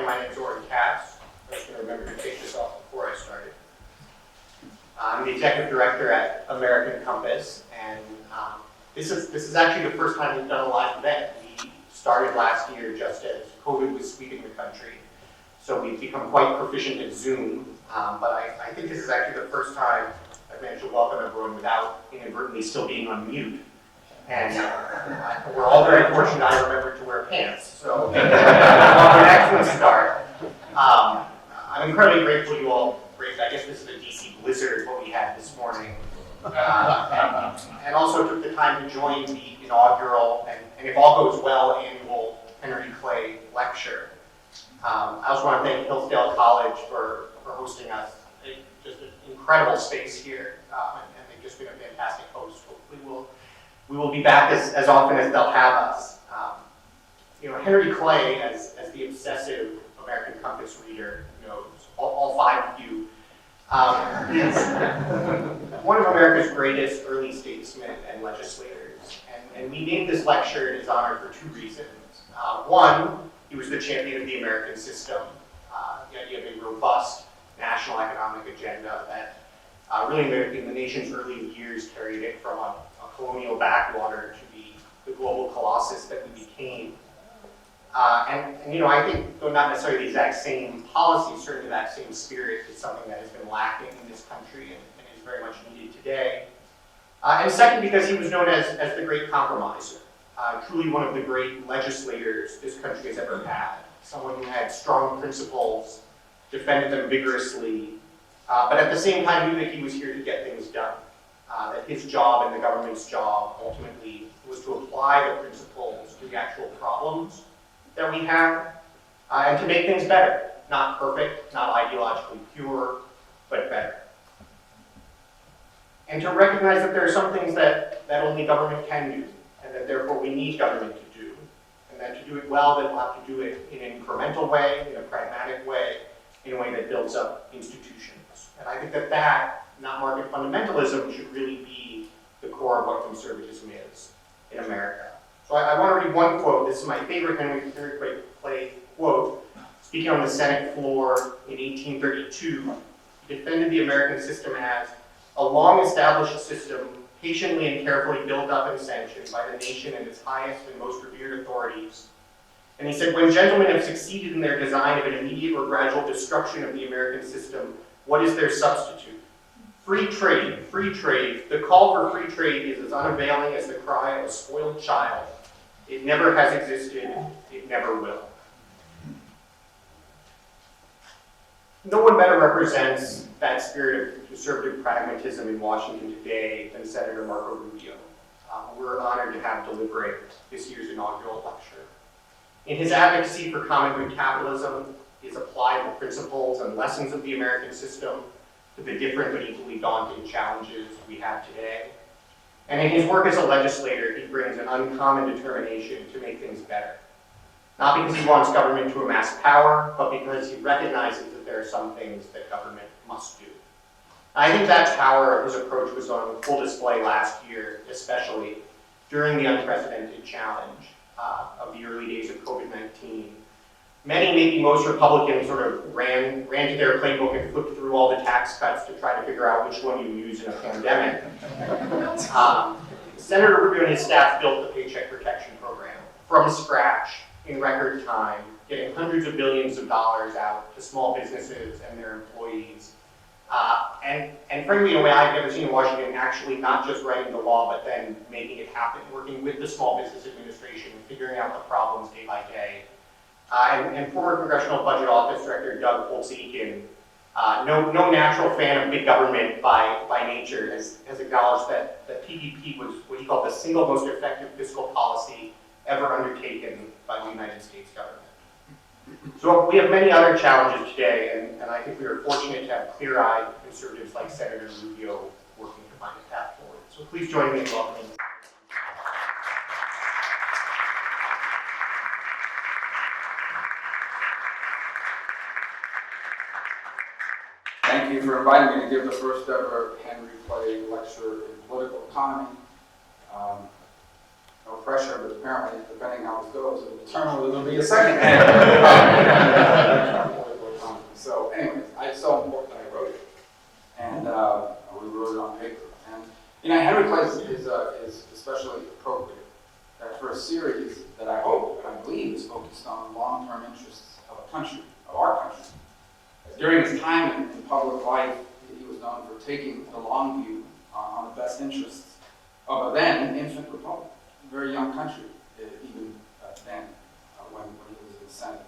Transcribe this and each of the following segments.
my name is Oren Katz. I was going to remember to take this off before I started. I'm the executive director at American Compass, and this is actually the first time we've done a live event. We started last year just as COVID was sweeping the country, so we've become quite proficient at Zoom, but I think this is actually the first time I've managed to welcome everyone without inadvertently still being on mute. And we're all very fortunate I remembered to wear pants, so an excellent start. I'm incredibly grateful you all braved, I guess this is a DC blizzard, what we had this morning. And also took the time to join the inaugural, and if all goes well, annual Henry Clay lecture. I also want to thank Hillsdale College for hosting us. Just an incredible space here, and they've just been a fantastic host. Hopefully we will be back as often as they'll have us. Henry Clay, as the obsessive American Compass reader knows, all five of you, is one of America's greatest early statesmen and legislators. And we named this lecture in his honor for two reasons. One, he was the champion of the American system, the idea of a robust national economic agenda that really in the nation's early years carried it from a colonial backwater to the global colossus that we became. I think though not necessarily the exact same policy, certainly that same spirit is something that has been lacking in this country and is very much needed today. And second, because he was known as the great compromiser, truly one of the great legislators this country has ever had, someone who had strong principles, defended them vigorously, but at the same time knew that he was here to get things done. That his job and the government's job ultimately was to apply the principles to the actual problems that we have, and to make things better. Not perfect, not ideologically pure, but better. And to recognize that there are some things that only government can do, and that therefore we need government to do. And that to do it well, then we'll have to do it in an incremental way, in a pragmatic way, in a way that builds up institutions. And I think that not market fundamentalism, should really be the core of what conservatism is in America. So I want to read one quote. This is my favorite Henry Clay quote. Speaking on the Senate floor in 1832, he defended the American system as a long-established system, patiently and carefully built up and sanctioned by the nation and its highest and most revered authorities. And he said, when gentlemen have succeeded in their design of an immediate or gradual destruction of the American system, what is their substitute? Free trade, free trade. The call for free trade is as unavailing as the cry of a spoiled child. It never has existed, it never will. No one better represents that spirit of conservative pragmatism in Washington today than Senator Marco Rubio. We're honored to have deliberate this year's inaugural lecture. In his advocacy for common good capitalism, he has applied the principles and lessons of the American system to the different but equally daunting challenges we have today. And in his work as a legislator, he brings an uncommon determination to make things better. Not because he wants government to amass power, but because he recognizes that there are some things that government must do. I think that power of his approach was on full display last year, especially during the unprecedented challenge of the early days of COVID-19. Many, maybe most Republicans sort of ran to their playbook and flipped through all the tax cuts to try to figure out which one you use in a pandemic. Senator Rubio and his staff built the Paycheck Protection Program from scratch in record time, getting hundreds of billions of dollars out to small businesses and their employees. And frankly, in a way I've never seen in Washington, actually not just writing the law, but then making it happen, working with the Small Business Administration, figuring out the problems day by day. And former Congressional Budget Office Director Doug Holtz-Eakin, no natural fan of big government by nature, has acknowledged that PPP was what he called the single most effective fiscal policy ever undertaken by the United States government. So we have many other challenges today, and I think we are fortunate to have clear-eyed conservatives like Senator Rubio working to find a path forward. So please join me in welcoming. Thank you for inviting me to give the first ever Henry Clay lecture in political economy. No pressure. pressure, but apparently, depending how this goes, it will determine whether there'll be a second So anyways, it's so important that I wrote it. And we wrote it on paper. And Henry Place is especially appropriate for a series that I hope and I believe is focused on the long-term interests of a country, of our country. During his time in public life, he was known for taking the long view on the best interests of a then infant republic, a very young country, even then, when he was in the Senate.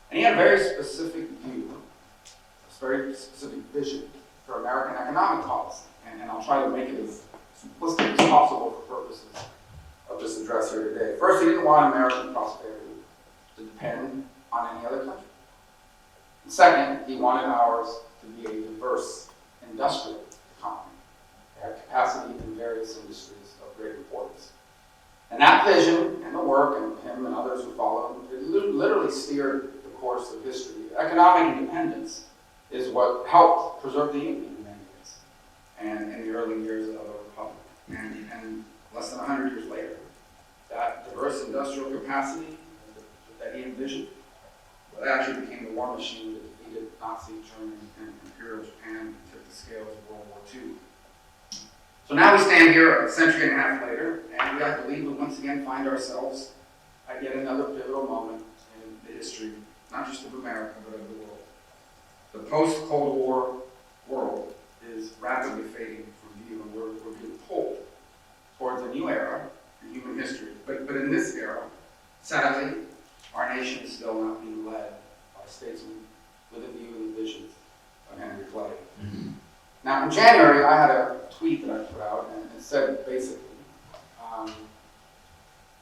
And he had a very specific view, a very specific vision for American economic policy. And I'll try to make it as simplistic as possible for purposes of this address here today. First, he didn't want American prosperity to depend on any other country. And second, he wanted ours to be a diverse industrial economy. It had capacity in various industries of great importance. And that vision and the work, and him and others who followed, it literally steered the course of history. Economic independence is what helped preserve the Union in many ways, and in the early years of the Republic. And less than 100 years later, that diverse industrial capacity that he envisioned, well, that actually became the war machine that defeated Nazi Germany and Imperial Japan and took the scales of World War II. So now we stand here a century and a half later, and I believe we once again find ourselves at yet another pivotal moment in the history, not just of America, but of the world. The post-Cold War world is rapidly fading from view, and we're being pulled towards a new era in human history. But in this era, sadly, our nation is still not being led by statesmen with a view and the visions of Henry Clay. Mm-hmm. Now, in January, I had a tweet that I put out, and it said basically,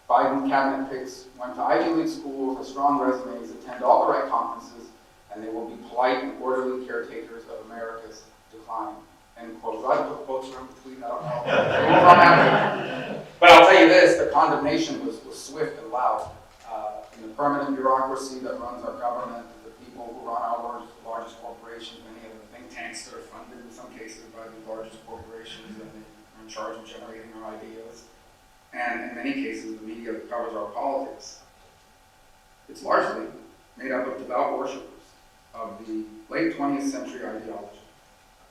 Biden cabinet picks went to Ivy League schools with strong resumes, attend all the right conferences, and they will be polite and orderly caretakers of America's decline. End quote. So I put quotes around the tweet, I don't know. But I'll tell you this, the condemnation was swift and loud. In the permanent bureaucracy that runs our government, the people who run our largest corporations, many of the think tanks that are funded in some cases by the largest corporations, and they're in charge of generating our ideas. And in many cases, the media that covers our politics. It's largely made up of devout worshippers of the late 20th century ideology.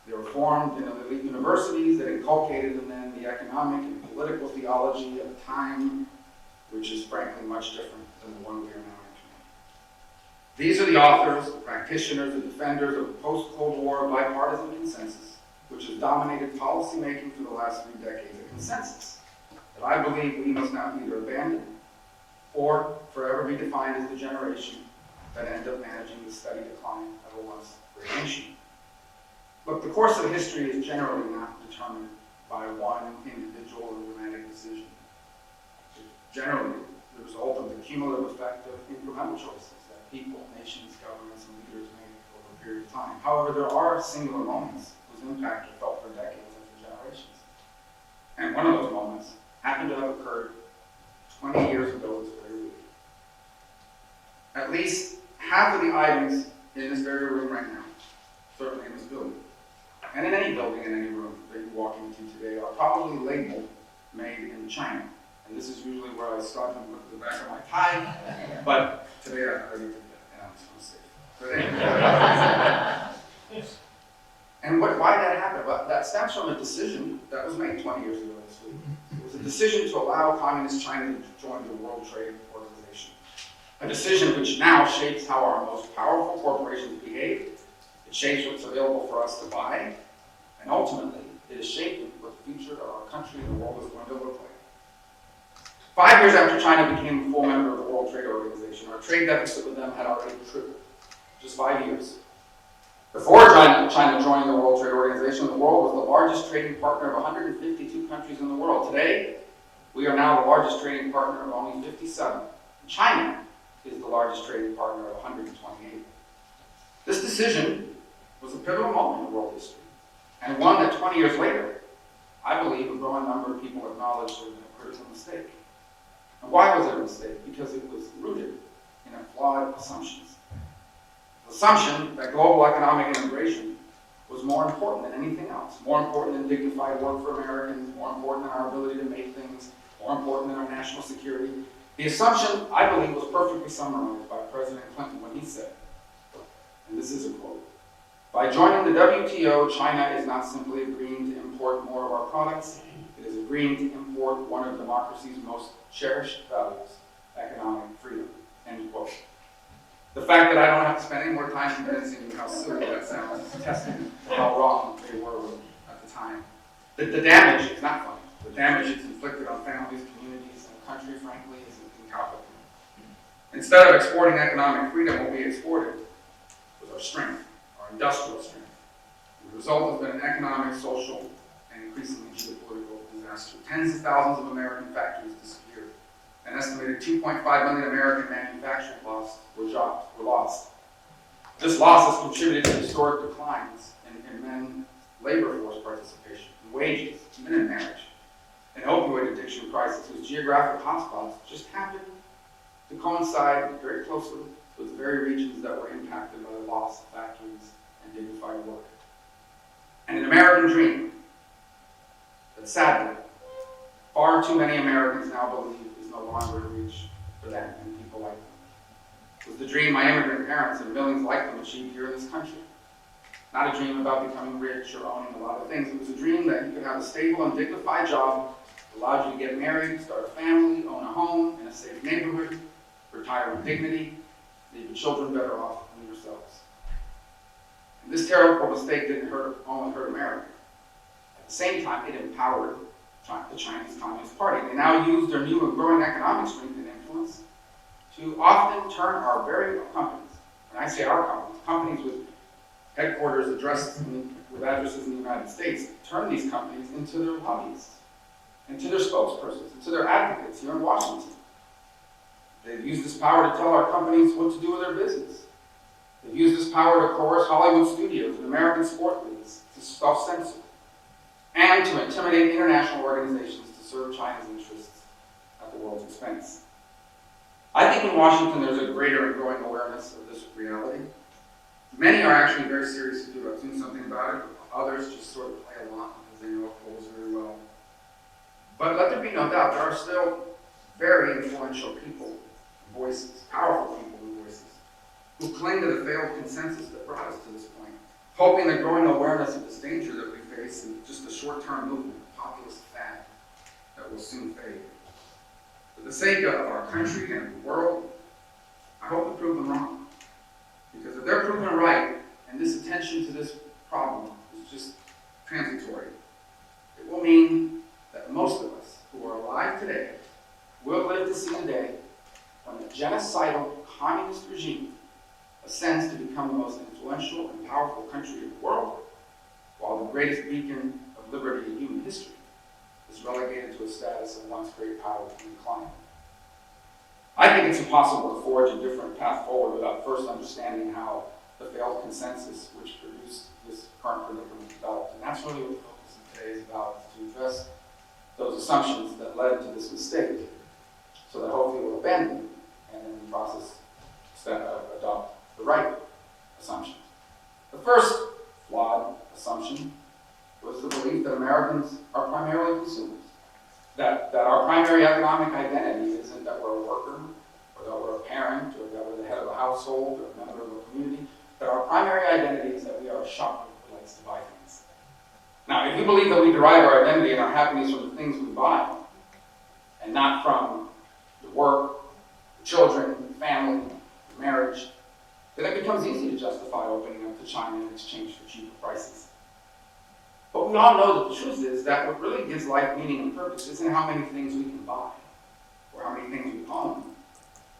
They were formed in elite universities that inculcated in them the economic and political theology of a time which is frankly much different than the one we are now entering. These are the authors, the practitioners, the defenders of the post-Cold War bipartisan consensus, which has dominated policy making for the last 3 decades. A consensus that I believe we must now either abandon or forever be defined as the generation that end up managing the steady decline of a once great nation. Look, the course of history is generally not determined by one individual or dramatic decision. Generally, the result of the cumulative effect of incremental choices that people, nations, governments, and leaders make over a period of time. However, there are singular moments whose impact are felt for decades and for generations. And one of those moments happened to have occurred 20 years ago this very week. At least half of the items in this very room right now, certainly in this building, and in any building, in any room that you walk into today, are probably labeled made in China. And this is usually where I start and look at the back of my tie, but today I already did that, and I'm just going to say it. And why did that happen? Well, that stems from a decision that was made 20 years ago this week. It was a decision to allow Communist China to join the World Trade Organization. A decision which now shapes how our most powerful corporations behave. It shapes what's available for us to buy, and ultimately, it is shaping what the future of our country and the world is going to look like. 5 years after China became a full member of the World Trade Organization, our trade deficit with them had already tripled. Just 5 years. Before China joined the World Trade Organization, the world was the largest trading partner of 152 countries in the world. Today, we are now the largest trading partner of only 57. China is the largest trading partner of 128. This decision was a pivotal moment in world history, and one that 20 years later, I believe a growing number of people acknowledge was a critical mistake. And why was it a mistake? Because it was rooted in a flawed assumptions. The assumption that global economic integration was more important than anything else, more important than dignified work for Americans, more important than our ability to make things, more more important than our national security. The assumption, I believe, was perfectly summarized by President Clinton when he said, and this is a quote, "By joining the WTO, China is not simply agreeing to import more of our products, it is agreeing to import one of democracy's most cherished values, economic freedom," end quote. The fact that I don't have to spend any more time convincing you how silly that sounds is testament to how wrong they were at the time. The damage is not funny. The damage it's inflicted on families, communities, and the country, frankly, is incalculable. Instead of exporting economic freedom, what we exported was our strength, our industrial strength. The result has been an economic, social, and increasingly geopolitical disaster. Tens of thousands of American factories disappeared. An estimated 2.5 million American manufacturing jobs were lost. This loss has contributed to historic declines in labor force participation, in wages, even in marriage. An opioid addiction crisis whose geographic hotspots just happened to coincide very closely with the very regions that were impacted by the loss of factories and dignified work. And an American dream that sadly, far too many Americans now believe is no longer in reach for them and people like them. It was the dream my immigrant parents and millions like them achieved here in this country. Not a dream about becoming rich or owning a lot of things. It was a dream that you could have a stable and dignified job that allowed you to get married, start a family, own a home in a safe neighborhood, retire with dignity, leave your children better off than yourselves. And this terrible mistake didn't only hurt America. At the same time, it empowered the Chinese Communist Party. They now use their new and growing economic strength and influence to often turn our very companies, when I say our companies, companies with headquarters with addresses in the United States, turn these companies into their lobbyists, into their spokespersons, into their advocates here in Washington. They've used this power to tell our companies what to do with their business. They've used this power to coerce Hollywood studios and American sport leagues to self-censor, and to intimidate international organizations to serve China's interests at the world's expense. I think in Washington there's a greater and growing awareness of this reality. Many are actually very serious to do doing something about it. Others just sort of play along because they know it polls very well. But let there be no doubt, there are still very influential people, voices, powerful people and voices, who cling to the failed consensus that brought us to this point, hoping that growing awareness of this danger that we face is just a short-term movement, a populist fad that will soon fade. For the sake of our country and the world, I hope to prove them wrong. Because if they're proven right, and this attention to this problem is just transitory, it will mean that most of us who are alive today will live to see the day when a genocidal communist regime ascends to become the most influential and powerful country in the world, while the greatest beacon of liberty in human history is relegated to a status of once great power in decline. I think it's impossible to forge a different path forward without first understanding how the failed consensus which produced this current predicament developed. And that's really what the focus of today is about, is to address those assumptions that led to this mistake, so that hopefully we'll abandon and in the process adopt the right assumptions. The first flawed assumption was the belief that Americans are primarily consumers. That our primary economic identity isn't that we're a worker, or that we're a parent, or that we're the head of a household, or a member of a community. That our primary identity is that we are a shopper who likes to buy things. Now, if you believe that we derive our identity and our happiness from the things we buy, and not from the work, the children, the family, the marriage, then it becomes easy to justify opening up to China in exchange for cheaper prices. But we all know that the truth is that what really gives life meaning and purpose isn't how many things we can buy, or how many things we own.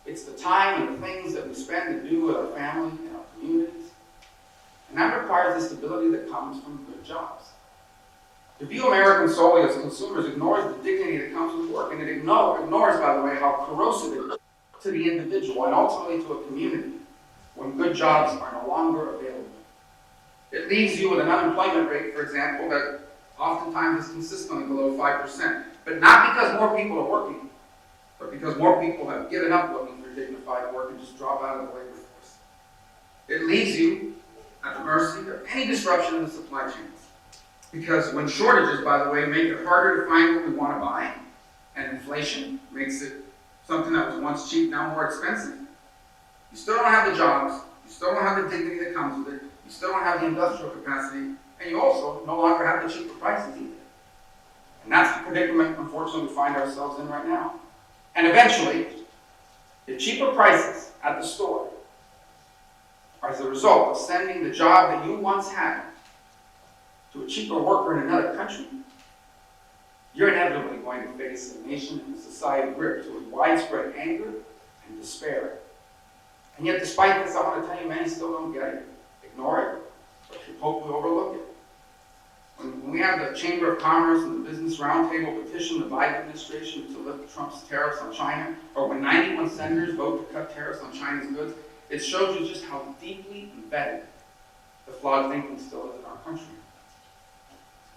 It's the time and the things that we spend to do with our family and our communities. And that requires the stability that comes from good jobs. To view Americans solely as consumers ignores the dignity that comes with work, and it ignores, by the way, how corrosive it is to the individual and ultimately to a community when good jobs are no longer available. It leaves you with an unemployment rate, for example, that oftentimes is consistently below 5%. But not because more people are working, but because more people have given up looking for dignified work and just drop out of the labor force. It leaves you at the mercy of any disruption in the supply chains. Because when shortages, by the way, make it harder to find what we want to buy, and inflation makes it something that was once cheap, now more expensive, you still don't have the jobs, you still don't have the dignity that comes with it, you still don't have the industrial capacity, and you also no longer have the cheaper prices either. And that's the predicament, unfortunately, we find ourselves in right now. And eventually, the cheaper prices at the store are as a result of sending the job that you once had to a cheaper worker in another country. You're inevitably going to face a nation and a society gripped with widespread anger and despair. And yet, despite this, I want to tell you, many still don't get it, ignore it, or should hopefully overlook it. When we have the Chamber of Commerce and the Business Roundtable petition the Biden administration to lift Trump's tariffs on China, or when 91 senators vote to cut tariffs on China's goods, it shows you just how deeply embedded the flawed thinking still is in our country.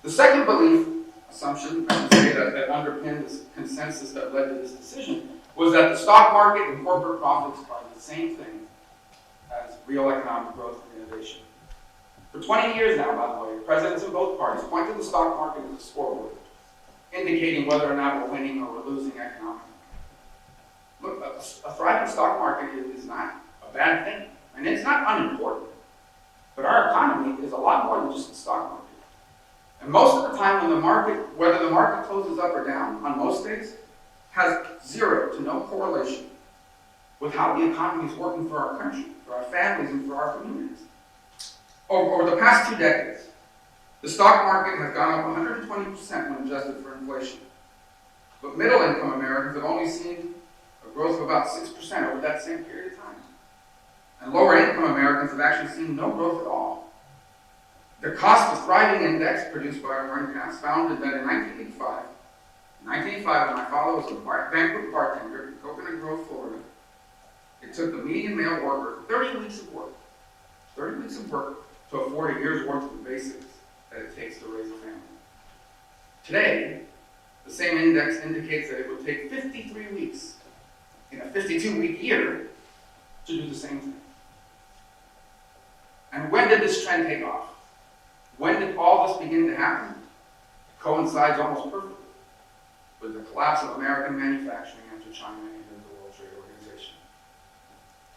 The second belief, assumption, I should say, that underpinned this consensus that led to this decision was that the stock market and corporate profits are the same thing as real economic growth and innovation. For 20 years now, by the way, presidents in both parties point to the stock market as a scoreboard, indicating whether or not we're winning or we're losing economically. Look, a thriving stock market is not a bad thing, and it's not unimportant. But our economy is a lot more than just the stock market. And most of the time when the market, whether the market closes up or down, on most days, has zero to no correlation with how the economy is working for our country, for our families, and for our communities. Over the past 2 decades, the stock market has gone up 120% when adjusted for inflation. But middle-income Americans have only seen a growth of about 6% over that same period of time. And lower-income Americans have actually seen no growth at all. The Cost of Thriving Index, produced by Warren Cass, found that in 1985, when my father was a banquet bartender in Coconut Grove, Florida, it took the median male worker 30 weeks of work to afford a year's worth of the basics that it takes to raise a family. Today, the same index indicates that it would take 53 weeks in a 52-week year to do the same thing. And when did this trend take off? When did all this begin to happen? It coincides almost perfectly with the collapse of American manufacturing after China entered the World Trade Organization.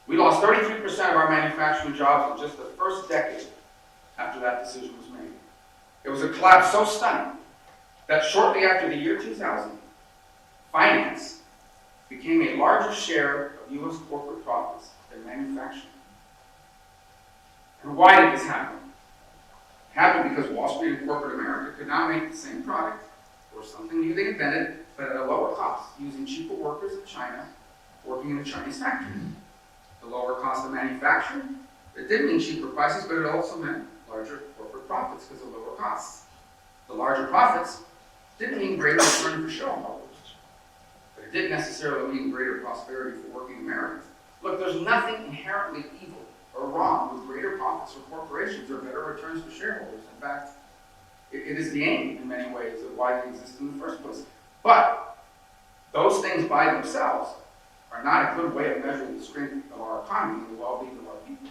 We lost 33% of our manufacturing jobs in just the first decade after that decision was made. It was a collapse so stunning that shortly after the year 2000, finance became a larger share of U.S. corporate profits than manufacturing. And why did this happen? It happened because Wall Street and corporate America could now make the same product, or something new they invented, but at a lower cost, using cheaper workers in China working in a Chinese factory. The lower cost of manufacturing, it did mean cheaper prices, but it also meant larger corporate profits because of lower costs. The larger profits didn't mean greater return for shareholders, but it didn't necessarily mean greater prosperity for working Americans. Look, there's nothing inherently evil or wrong with greater profits for corporations or better returns for shareholders. In fact, it is the aim, in many ways, of why they exist in the first place. But those things by themselves are not a good way of measuring the strength of our economy and the well-being of our people.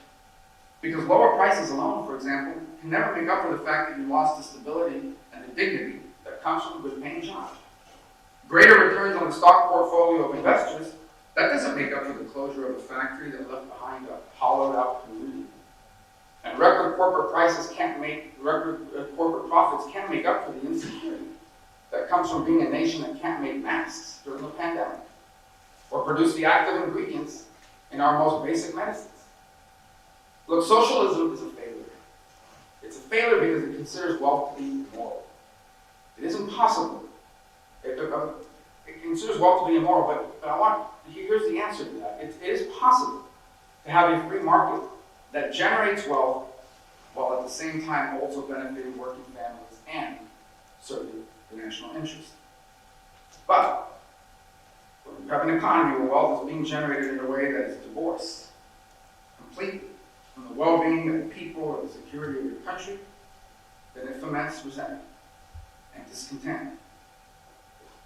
Because lower prices alone, for example, can never make up for the fact that you lost the stability and the dignity that comes from a good-paying job. Greater returns on the stock portfolio of investors, that doesn't make up for the closure of a factory that left behind a hollowed-out community. And record corporate profits can't make up for the insecurity that comes from being a nation that can't make masks during the pandemic, or produce the active ingredients in our most basic medicines. Look, socialism is a failure. It's a failure because it considers wealth to be immoral. It is impossible. It considers wealth to be immoral, but here's the answer to that. It is possible to have a free market that generates wealth while at the same time also benefiting working families and serving the national interest. But when you have an economy where wealth is being generated in a way that is divorced completely from the well-being of the people or the security of your country, then it foments resentment and discontent.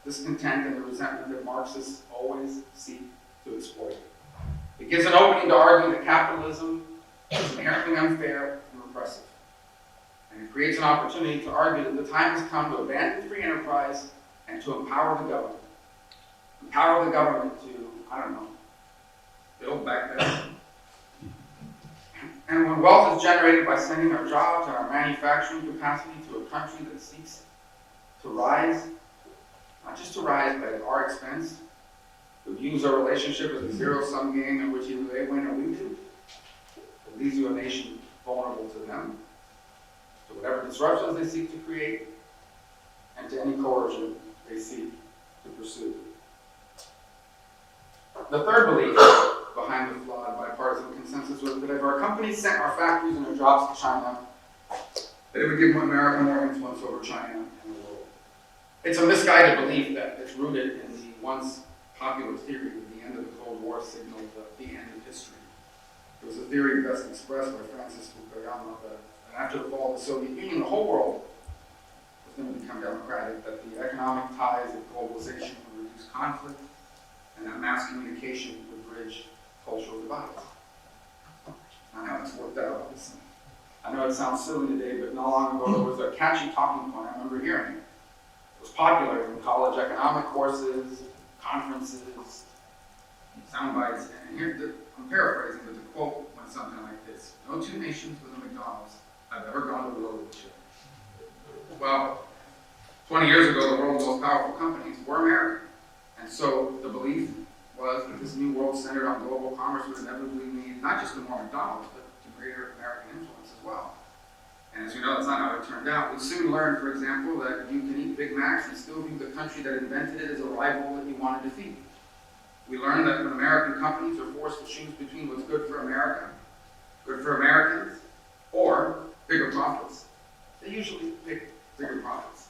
Discontent and the resentment that Marxists always seek to exploit. It gives an opening to argue that capitalism is inherently unfair and repressive. And it creates an opportunity to argue that the time has come to abandon free enterprise and to empower the government empower the government to, I don't know, build back better. And when wealth is generated by sending our jobs and our manufacturing capacity to a country that seeks to rise, not just to rise, but at our expense, who views our relationship as a zero-sum game in which either they win or we do, it leaves you a nation vulnerable to them, to whatever disruptions they seek to create, and to any coercion they seek to pursue. The third belief behind the flawed bipartisan consensus was that if our companies sent our factories and our jobs to China, that it would give America more influence over China and the world. It's a misguided belief that is rooted in the once popular theory that the end of the Cold War signaled the end of history. It was a theory best expressed by Francis Fukuyama that after the fall of the Soviet Union, the whole world was going to become democratic, that the economic ties of globalization would reduce conflict, and that mass communication would bridge cultural divides. I know it's worked out, obviously. I know it sounds silly today, but not long ago there was a catchy talking point. I remember hearing it. It was popular in college economic courses, conferences, sound bites, and here, I'm paraphrasing, but the quote went something like this: "No two nations with a McDonald's have ever gone to war with each other." Well, 20 years ago, the world's most powerful companies were American. And so the belief was that this new world centered on global commerce would inevitably lead not just to more McDonald's, but to greater American influence as well. And as you know, that's not how it turned out. We soon learned, for example, that you can eat Big Macs and still view the country that invented it as a rival that you want to defeat. We learned that when American companies are forced to choose between what's good for America, good for Americans, or bigger profits, they usually pick bigger profits.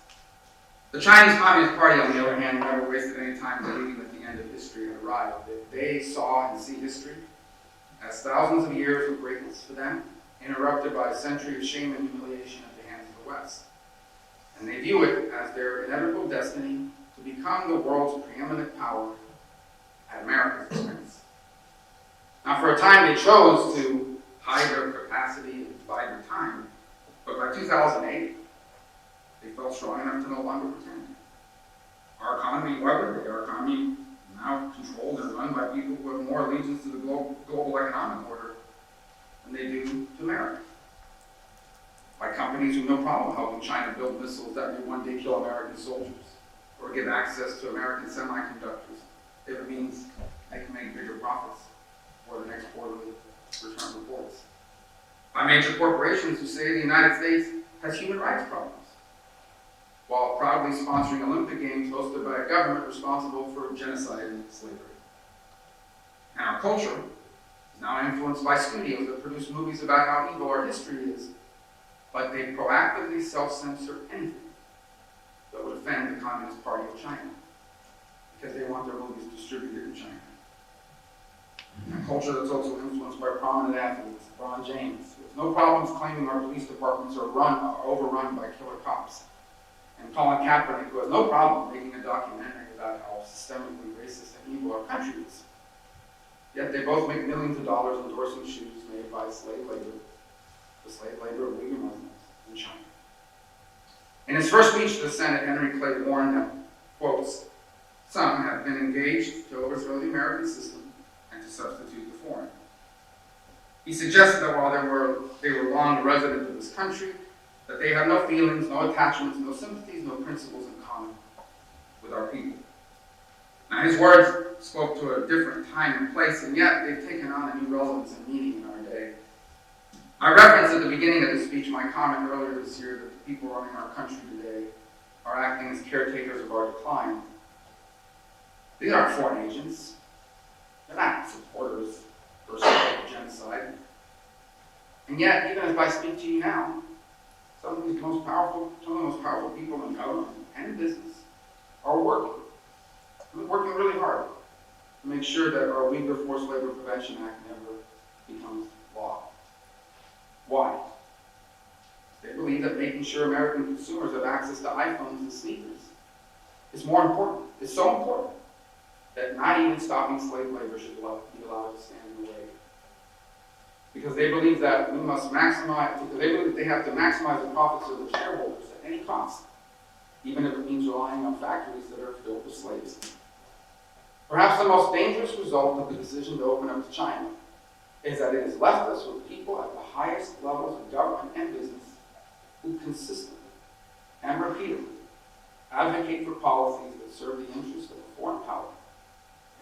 The Chinese Communist Party, on the other hand, never wasted any time believing that the end of history had arrived. They saw and see history as thousands of years of greatness for them, interrupted by a century of shame and humiliation at the hands of the West. And they view it as their inevitable destiny to become the world's preeminent power at America's expense. Now, for a time, they chose to hide their capacity and bide their time, but by 2008, they felt strong enough to no longer pretend. Our economy, our economy now controlled and run by people who have more allegiance to the global economic order than they do to America. By companies who have no problem helping China build missiles that may one day kill American soldiers, or give access to American semiconductors if it means they can make bigger profits for the next quarterly return reports. By major corporations who say the United States has human rights problems, while proudly sponsoring Olympic Games hosted by a government responsible for genocide and slavery. And our culture is now influenced by studios that produce movies about how evil our history is, but they proactively self-censor anything that would offend the Communist Party of China, because they want their movies distributed in China. A culture that's also influenced by prominent athletes, LeBron James, with no problems claiming our police departments are overrun by killer cops, and Colin Kaepernick, who has no problem making a documentary about how systemically racist and evil our country is. Yet they both make millions of dollars endorsing shoes made by slave labor, the slave labor of Uyghur Muslims in China. In his first speech to the Senate, Henry Clay warned them, quotes, "Some have been engaged to overthrow the American system and to substitute the foreign." He suggested that while they were long residents of this country, that they have no feelings, no attachments, no sympathies, no principles in common with our people. Now, his words spoke to a different time and place, and yet they've taken on a new relevance and meaning in our day. I referenced at the beginning of the speech my comment earlier this year that the people running our country today are acting as caretakers of our decline. These aren't foreign agents. They're not supporters of genocide. And yet, even as I speak to you now, some of the most powerful people in government and business are working really hard to make sure that our Uyghur Forced Labor Prevention Act never becomes law. Why? They believe that making sure American consumers have access to iPhones and sneakers is more important. It's so important that not even stopping slave labor should be allowed to stand in the way. Because they believe that we must they believe they have to maximize the profits of the shareholders at any cost, even if it means relying on factories that are filled with slaves. Perhaps the most dangerous result of the decision to open up to China is that it has left us with people at the highest levels of government and business who consistently and repeatedly advocate for policies that serve the interests of a foreign power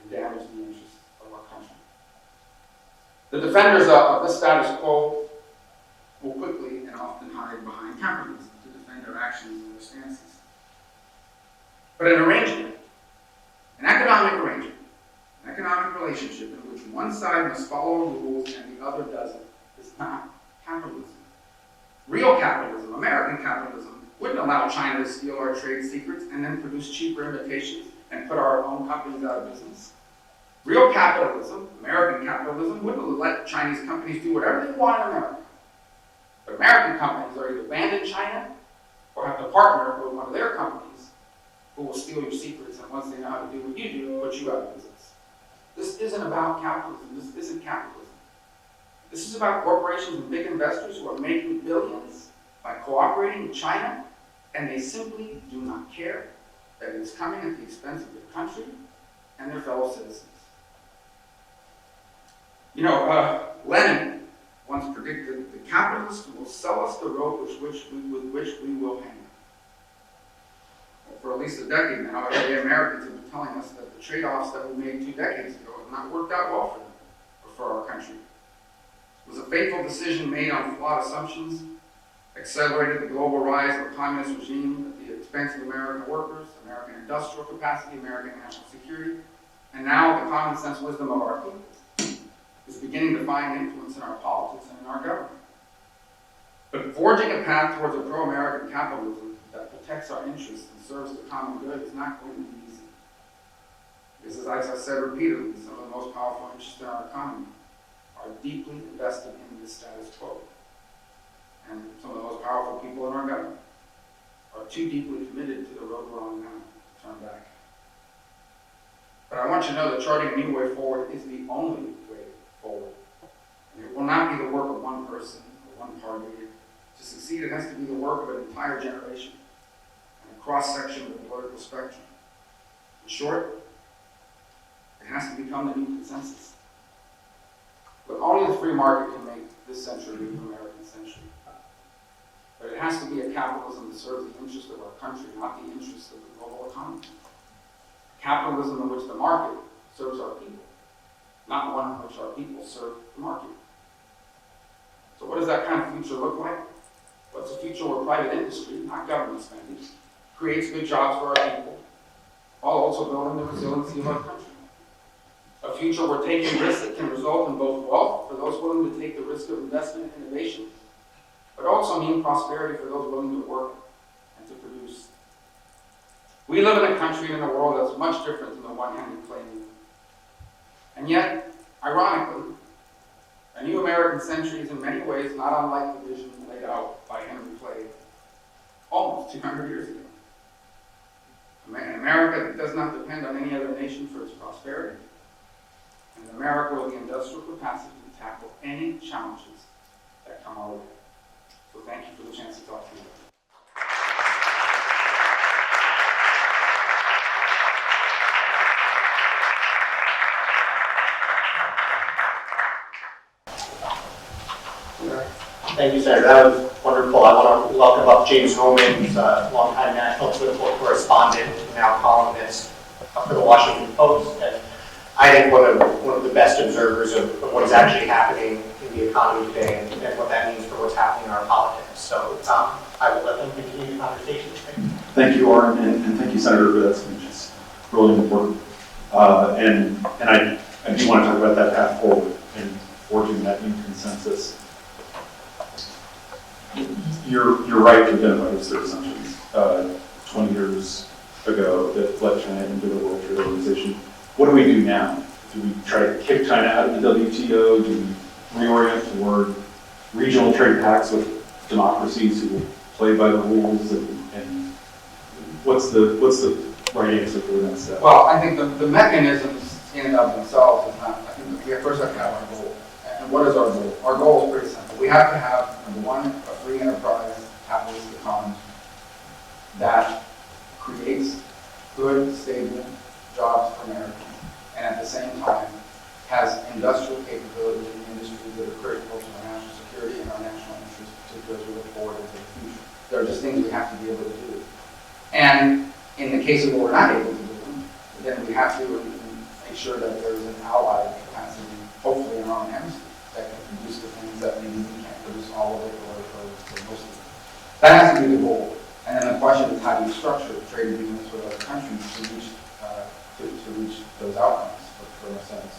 and damage the interests of our country. The defenders of this status quo will quickly and often hide behind capitalism to defend their actions and their stances. But an arrangement, an economic arrangement, an economic relationship in which one side must follow rules and the other doesn't, is not capitalism. Real capitalism, American capitalism, wouldn't allow China to steal our trade secrets and then produce cheaper imitations and put our own companies out of business. Real capitalism, American capitalism, wouldn't let Chinese companies do whatever they want in America. But American companies are either banned in China or have to partner with one of their companies who will steal your secrets, and once they know how to do what you do, put you out of business. This isn't about capitalism. This isn't capitalism. This is about corporations and big investors who are making billions by cooperating with China, and they simply do not care that it is coming at the expense of their country and their fellow citizens. You know, Lenin once predicted that the capitalists will sell us the rope with which we will hang. Well, for at least a decade now, everyday Americans have been telling us that the trade-offs that we made 2 decades ago have not worked out well for them or for our country. It was a fateful decision made on flawed assumptions, accelerated the global rise of a communist regime at the expense of American workers, American industrial capacity, American national security, and now the common sense wisdom of our people is beginning to find influence in our politics and in our government. But forging a path towards a pro-American capitalism that protects our interests and serves the common good is not going to be easy. Because as I've said repeatedly, some of the most powerful interests in our economy are deeply invested in the status quo. And some of the most powerful people in our government are too deeply committed to the road we're on now to turn back. But I want you to know that charting a new way forward is the only way forward. And it will not be the work of one person or one party. To succeed, it has to be the work of an entire generation and a cross-section of the political spectrum. In short, it has to become the new consensus. But only the free market can make this century the American century. But it has to be a capitalism that serves the interest of our country, not the interest of the global economy. Capitalism in which the market serves our people, not one in which our people serve the market. So what does that kind of future look like? Well, it's a future where private industry, not government spending, creates good jobs for our people, while also building the resiliency of our country. A future where taking risks that can result in both wealth for those willing to take the risk of investment and innovation, but also mean prosperity for those willing to work and to produce. We live in a country and in a world that's much different than the one Henry Clay knew. And yet, ironically, a new American century is in many ways not unlike the vision laid out by Henry Clay almost 200 years ago. An America that does not depend on any other nation for its prosperity, and an America with the industrial capacity to tackle any challenges that come our way. So thank you for the chance to talk to you. Thank you, Senator. That was wonderful. I want to welcome up James Homan, who's a longtime national political correspondent, now columnist for the Washington Post, and I think one of the best observers of what is actually happening in the economy today and what that means for what's happening in our politics. So I will let them continue the conversation. Thank you, Oren, and thank you, Senator, for that speech. It's really important. And I do want to talk about that path forward and forging that new consensus. You're right to identify those three assumptions. 20 years ago that led China into the World Trade Organization. What do we do now? Do we try to kick China out of the WTO? Do we reorient toward regional trade pacts with democracies who will play by the rules? And what's the right answer for the next step? Well, I think the mechanisms in and of themselves is not, I think we first have to have our goal. And what is our goal? Our goal is pretty simple. We have to have, number one, a free enterprise capitalist economy that creates good, stable jobs for Americans the same time has industrial capabilities in industries that are critical to our national security and our national interests, particularly as we look forward into the future. There are just things we have to be able to do. And in the case of what we're not able to do, then we have to make sure that there's an allied capacity, hopefully in our own hemisphere, that can produce the things that maybe we can't produce all of it or most of it. That has to be the goal. And then the question is, how do you structure trade agreements with other countries to reach those outcomes for ourselves?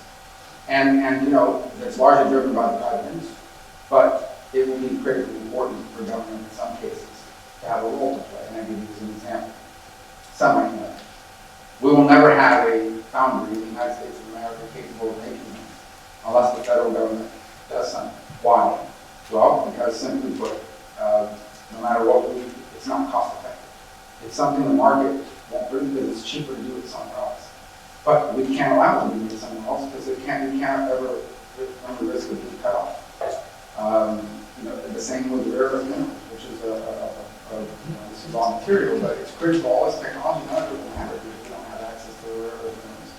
And you know, it's largely driven by the private industry, but it will be critically important for government in some cases to have a role to play. And I give you as an example. Semiconductors. We will never have a foundry in the United States of America capable of making them unless the federal government does something. Why? Well, because simply put, no matter what we do, it's not cost effective. It's something the market won't bring because it's cheaper to do it somewhere else. But we can't allow it to be made somewhere else because we can't ever run the risk of being cut off. You know, the same with rare earth minerals, which is this is raw material, but it's critical. All this technology, none of it will matter because we don't have access to rare earth minerals.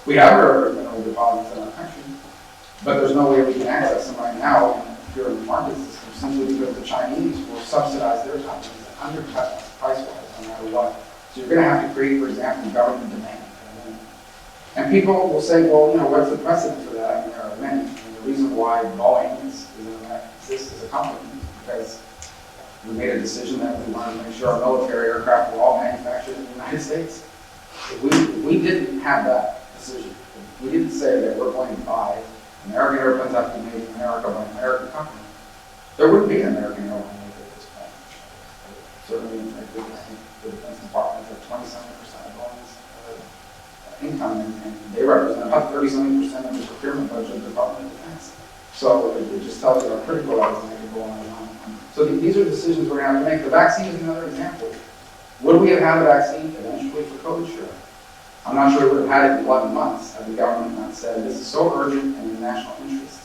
We have rare earth mineral deposits in our country, but there's no way we can access them right now if you're in the market system, simply because the Chinese will subsidize their companies and undercut us price-wise no matter what. So you're going to have to create, for example, government demand. And people will say, well, you know, what's the precedent for that? I mean, there are many. And the reason why Boeing exists as a company is because we made a decision that we wanted to make sure our military aircraft were all manufactured in the United States. If we didn't have that decision, if we didn't say that we're going to buy American airplanes have to be made in America by an American company, there wouldn't be an American airline maker at this point. Certainly, I think the Defense Department has 27% of Boeing's income, and they represent about 37% of the procurement budget of the Department of Defense. So it just tells you how critical that is, and I can go on and on. So these are decisions we're going to have to make. The vaccine is another example. Would we have had a vaccine eventually for COVID? Sure. I'm not sure we would have had it in 11 months had the government not said this is so urgent and in the national interest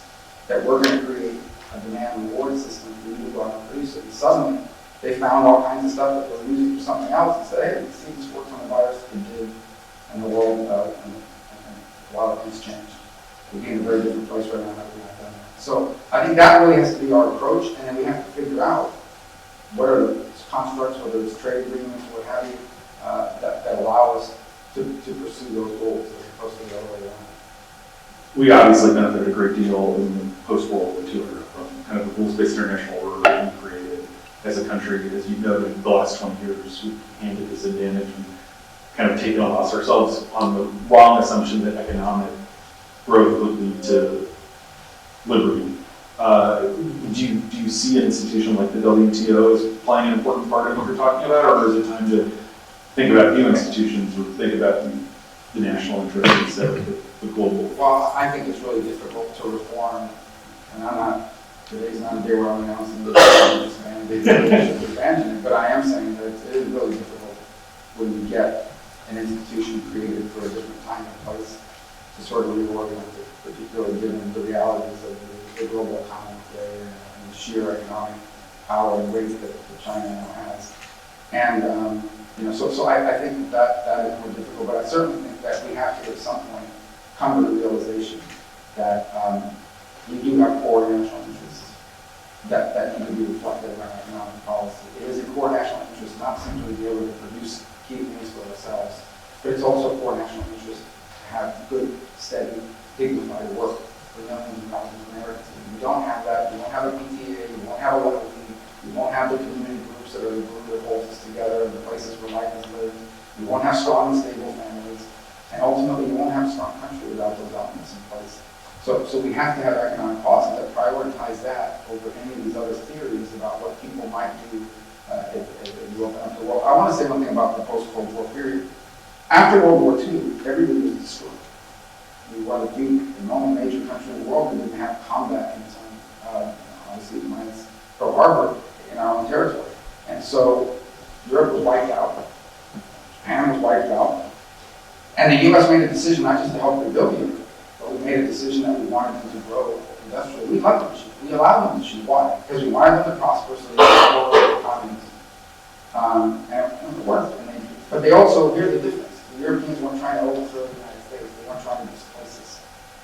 that we're going to create a demand reward system for you to go out and produce it. And suddenly, they found all kinds of stuff that they were using for something else and said, hey, see, this works on the virus, it did, and the world, and a lot of things changed. We'd be in a very different place right now had we not done that. So I think that really has to be our approach, and then we have to figure out what are the constructs, whether it's trade agreements or what have you, that allow us to pursue those goals as opposed to the other way around. We obviously benefited a great deal in the post-World War II era from kind of the rules-based international order that we created as a country. As you noted, in the last 20 years, we've handed this advantage and kind of taken a loss ourselves on the wrong assumption that economic growth would lead to liberty. Do you see an institution like the WTO as playing an important part in what you're talking about, or is it time to think about new institutions or think about the national interest instead of the global? Well, I think it's really difficult to reform, and today's not a day where I'm announcing this mandate or abandon it, but I am saying that it is really difficult when you get an institution created for a different time and place to sort of reorganize it, particularly given the realities of the global economy today and the sheer economic power and weight that China now has. And so I think that is more difficult, but I certainly think that we have to at some point come to the realization that we do have core national interests that need to be reflected in our economic policy. It is a core national interest not simply to be able to produce key things for ourselves, but it's also a core national interest to have good, steady, dignified work for millions and thousands of Americans. If you don't have that, you won't have a PTA, you won't have a level fee, you won't have the community groups that are the glue that holds us together, the places where life is lived, you won't have strong and stable families, and ultimately you won't have a strong country without those elements in place. So we have to have economic policies that prioritize that over any of these other theories about what people might do if you open up the world. I want to say one thing about the post-Cold War period. After World War II, everybody was destroyed. We were the only major country in the world that didn't have combat in its own, obviously minus Pearl Harbor in our own territory. And so Europe was wiped out, Japan was wiped out, and the U.S. made a decision not just to help rebuild Europe, but we made a decision that we wanted them to grow industrially. We let them achieve. We allowed them to achieve. Why? Because we wanted them to prosper so they could grow their economies. And it worked. But they also, here's the difference. The Europeans weren't trying to overthrow the United States. They weren't trying to displace us.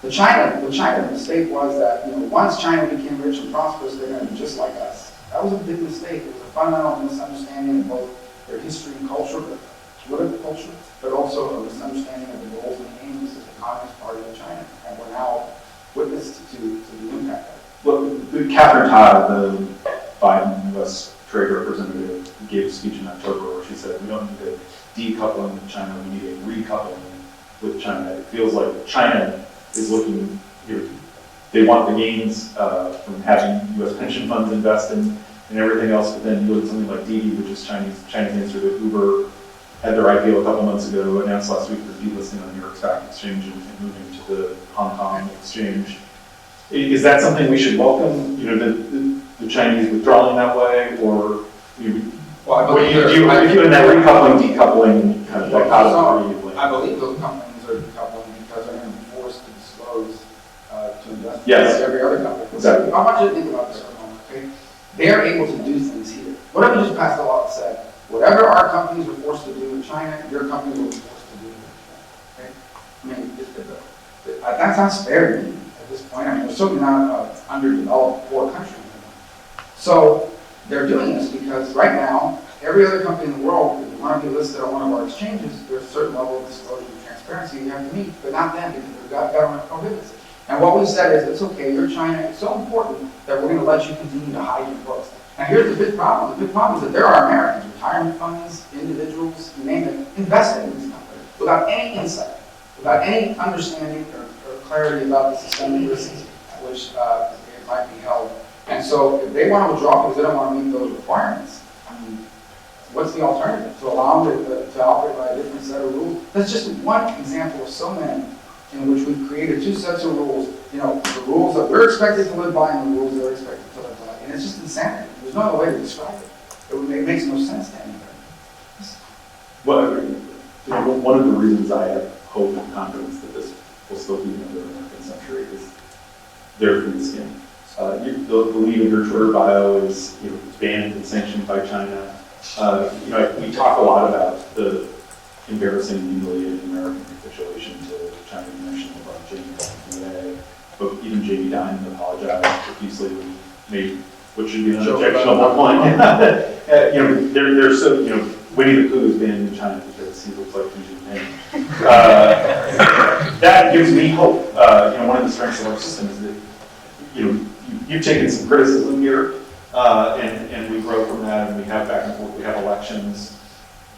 The China mistake was that, once China became rich and prosperous, they're going to be just like us. That was a big mistake. It was a fundamental misunderstanding of both their history and culture, political culture, but also a misunderstanding of the goals and aims of the Communist Party of China. And we're now witness to the impact of it. Look, Catherine Todd, the Biden U.S. trade representative, gave a speech in October where she said, we don't need a decoupling with China, we need a recoupling with China. It feels like China is looking, they want the gains from having U.S. pension funds invest in and everything else, but then you look at something like Didi, which is Chinese answer to Uber, had their IPO a couple months ago, announced last week they're delisting on the New York Stock Exchange and moving to the Hong Kong exchange. Is that something we should welcome, the Chinese withdrawing that way, or Well, do you in that recoupling, decoupling kind of dichotomy? I believe those companies are decoupling because they're going to be forced to disclose to investors. Yes. Every other company. Exactly. I want you to think about this for a moment, okay? They are able to do things here. What if we just passed a law that said, whatever our companies are forced to do in China, your company will be forced to do here, okay? I mean, that sounds fair to me at this point. I mean, we're certainly not an underdeveloped poor country anymore. So they're doing this because right now, every other company in the world, if you want to be listed on one of our exchanges, there's a certain level of disclosure and transparency you have to meet, but not them because the government prohibits it. And what we said is, it's okay, you're China, it's so important that we're going to let you continue to hide your books. Now here's the big problem. The big problem is that there are Americans, retirement funds, individuals, you name it, investing in these companies without any insight, without any understanding or clarity about the systemic risks at which it might be held. And so if they want to withdraw because they don't want to meet those requirements, I mean, what's the alternative? To allow them to operate by a different set of rules? That's just one example of so many in which we've created two sets of rules. The rules that we're expected to live by and the rules they're expected to live by. And it's just insanity. There's no other way to describe it. It makes no sense to anybody. Well, one of the reasons I have hope and confidence that this will still be another American century is their free skin. The lead in your Twitter bio is banned and sanctioned by China. We talk a lot about the embarrassing and humiliating American capitulation to China. You mentioned about Jamie Dimon, but even Jamie Dimon apologized profusely when he made what should be an objectionable point. They're so Winnie the Pooh is banned in China because he looks like Xi Jinping. That gives me hope. One of the strengths of our system is that you've taken some criticism here, and we grow from that, and we have back and forth, we have elections.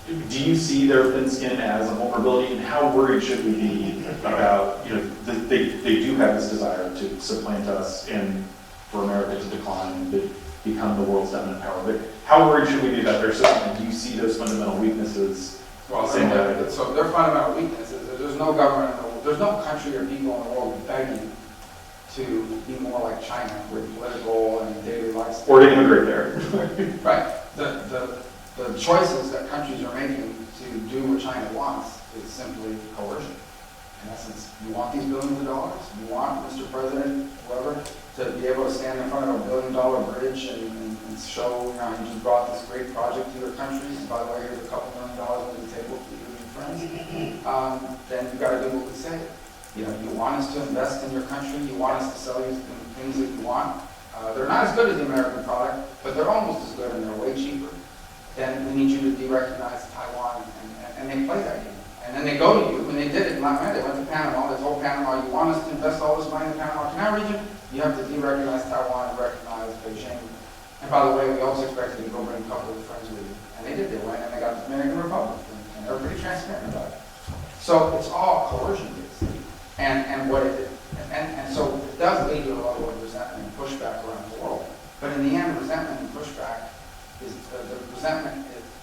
Do you see their thin skin as a vulnerability, and how worried should we be about, they do have this desire to supplant us and for America to decline and to become the world's dominant power, but how worried should we be about their system, and do you see those fundamental weaknesses? Well, so their fundamental weakness is that there's no government in the world, there's no country or people in the world begging to be more like China with political and daily lifestyle. Or to immigrate there. Right. The choices that countries are making to do what China wants is simply coercion. In essence, you want these billions of dollars, you want Mr. President, whoever, to be able to stand in front of a $1 billion bridge and show, you just brought this great project to your country, and by the way, here's a couple $1 million under the table for you and your friends, then you've got to do what we say. You want us to invest in your country, you want us to sell you things that you want. They're not as good as the American product, but they're almost as good and they're way cheaper. Then we need you to de-recognize Taiwan, and they play that game. And then they go to you, and they did it in Latin America. They went to Panama, they told Panama, you want us to invest all this money in the Panama Canal region? You have to de-recognize Taiwan and recognize Beijing. And by the way, we also expected you to go bring a couple of friends with you. And they did, they went and they got the Dominican Republic, and they were pretty transparent about it. So it's all coercion-based. And so it does lead to a level of resentment and pushback around the world. But in the end, resentment and pushback